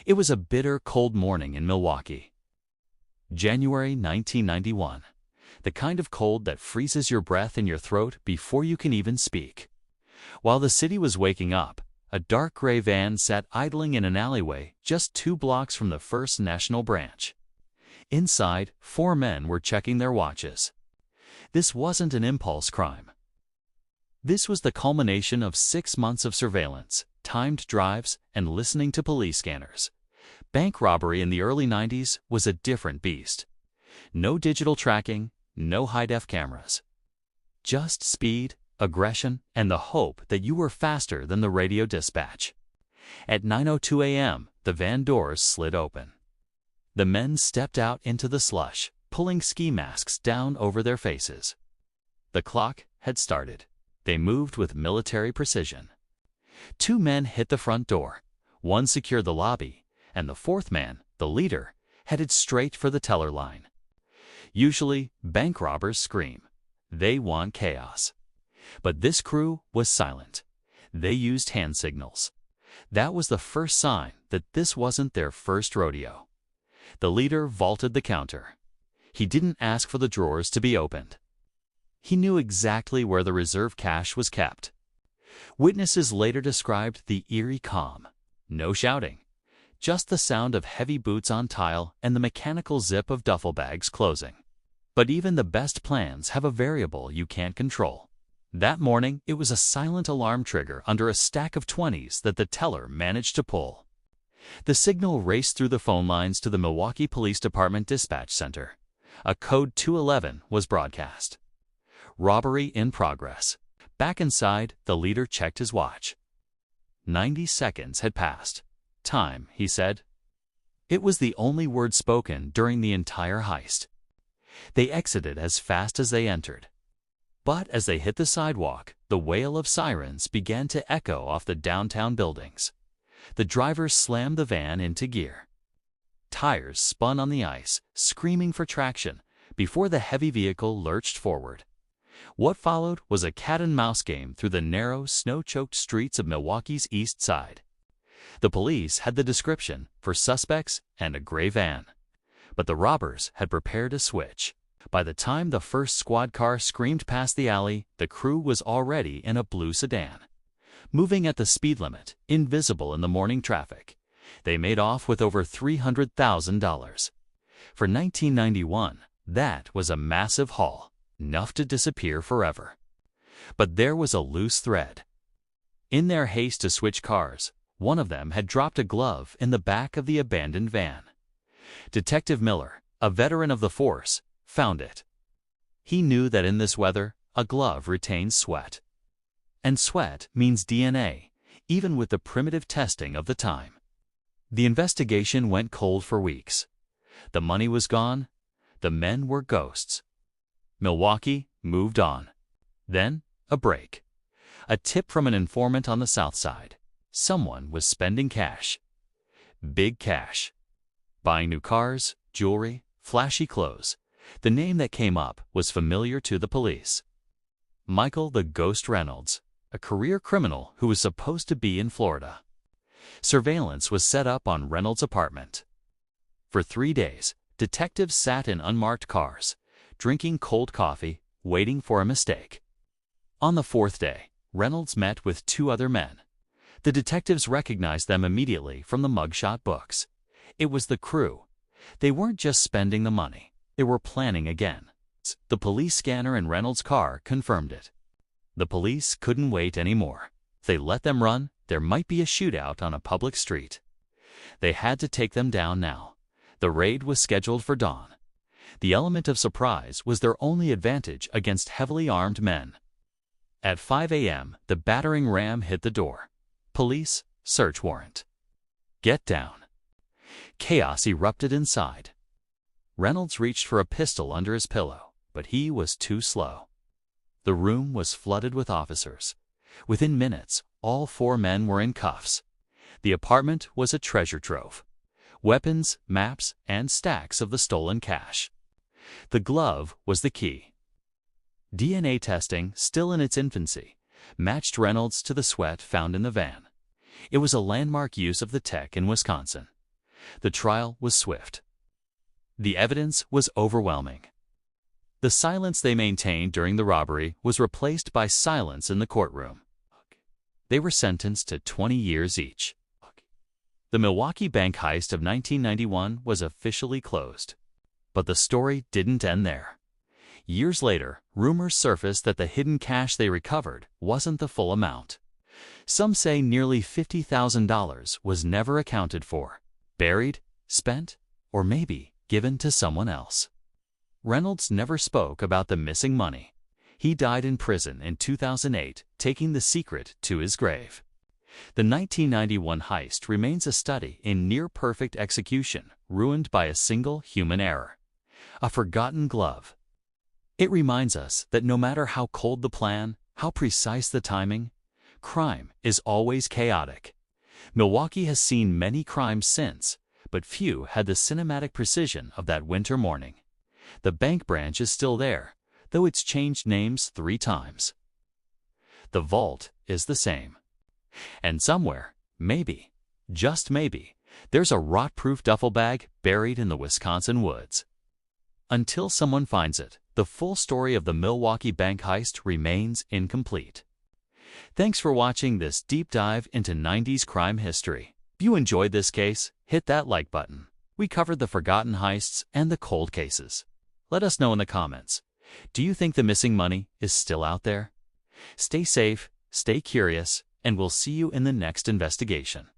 It was a bitter, cold morning in Milwaukee. January 1991. The kind of cold that freezes your breath in your throat before you can even speak. While the city was waking up, a dark gray van sat idling in an alleyway just 2 blocks from the First National Branch. Inside, 4 men were checking their watches. This wasn't an impulse crime. This was the culmination of 6 months of surveillance, timed drives, and listening to police scanners. Bank robbery in the early 90s was a different beast. No digital tracking, no high-def cameras. Just speed, aggression, and the hope that you were faster than the radio dispatch. At 9:02 a.m., the van doors slid open. The men stepped out into the slush, pulling ski masks down over their faces. The clock had started. They moved with military precision. 2 men hit the front door, 1 secured the lobby, and the 4th man, the leader, headed straight for the teller line. Usually, bank robbers scream. They want chaos. But this crew was silent. They used hand signals. That was the first sign that this wasn't their first rodeo. The leader vaulted the counter. He didn't ask for the drawers to be opened. He knew exactly where the reserve cash was kept. Witnesses later described the eerie calm. No shouting. Just the sound of heavy boots on tile and the mechanical zip of duffel bags closing. But even the best plans have a variable you can't control. That morning, it was a silent alarm trigger under a stack of 20s that the teller managed to pull. The signal raced through the phone lines to the Milwaukee Police Department Dispatch Center. A code 211 was broadcast. Robbery in progress. Back inside, the leader checked his watch. 90 seconds had passed. Time, he said. It was the only word spoken during the entire heist. They exited as fast as they entered. But as they hit the sidewalk, the wail of sirens began to echo off the downtown buildings. The driver slammed the van into gear. Tires spun on the ice, screaming for traction, before the heavy vehicle lurched forward. What followed was a cat-and-mouse game through the narrow, snow-choked streets of Milwaukee's East Side. The police had the description for suspects and a gray van. But the robbers had prepared a switch. By the time the first squad car screamed past the alley, the crew was already in a blue sedan. Moving at the speed limit, invisible in the morning traffic, they made off with over $300,000. For 1991, that was a massive haul, enough to disappear forever. But there was a loose thread. In their haste to switch cars, one of them had dropped a glove in the back of the abandoned van. Detective Miller, a veteran of the force, found it. He knew that in this weather, a glove retains sweat. And sweat means DNA, even with the primitive testing of the time. The investigation went cold for weeks. The money was gone. The men were ghosts. Milwaukee moved on. Then, a break. A tip from an informant on the south side. Someone was spending cash. Big cash. Buying new cars, jewelry, flashy clothes. The name that came up was familiar to the police. Michael the Ghost Reynolds, a career criminal who was supposed to be in Florida. Surveillance was set up on Reynolds' apartment. For 3 days, detectives sat in unmarked cars, drinking cold coffee, waiting for a mistake. On the 4th day, Reynolds met with 2 other men. The detectives recognized them immediately from the mugshot books. It was the crew. They weren't just spending the money. They were planning again. The police scanner in Reynolds' car confirmed it. The police couldn't wait anymore. If they let them run, there might be a shootout on a public street. They had to take them down now. The raid was scheduled for dawn. The element of surprise was their only advantage against heavily armed men. At 5 a.m., the battering ram hit the door. Police, search warrant. Get down. Chaos erupted inside. Reynolds reached for a pistol under his pillow, but he was too slow. The room was flooded with officers. Within minutes, all 4 men were in cuffs. The apartment was a treasure trove. Weapons, maps, and stacks of the stolen cash. The glove was the key. DNA testing, still in its infancy, matched Reynolds to the sweat found in the van. It was a landmark use of the tech in Wisconsin. The trial was swift. The evidence was overwhelming. The silence they maintained during the robbery was replaced by silence in the courtroom. They were sentenced to 20 years each. The Milwaukee bank heist of 1991 was officially closed. But the story didn't end there. Years later, rumors surfaced that the hidden cash they recovered wasn't the full amount. Some say nearly $50,000 was never accounted for, buried, spent, or maybe given to someone else. Reynolds never spoke about the missing money. He died in prison in 2008, taking the secret to his grave. The 1991 heist remains a study in near-perfect execution, ruined by a single human error. A forgotten glove. It reminds us that no matter how cold the plan, how precise the timing, crime is always chaotic. Milwaukee has seen many crimes since, but few had the cinematic precision of that winter morning. The bank branch is still there, though it's changed names 3 times. The vault is the same. And somewhere, maybe, just maybe, there's a rot-proof duffel bag buried in the Wisconsin woods. Until someone finds it, the full story of the Milwaukee bank heist remains incomplete. Thanks for watching this deep dive into 90s crime history. If you enjoyed this case, hit that like button. We covered the forgotten heists and the cold cases. Let us know in the comments. Do you think the missing money is still out there? Stay safe, stay curious, and we'll see you in the next investigation.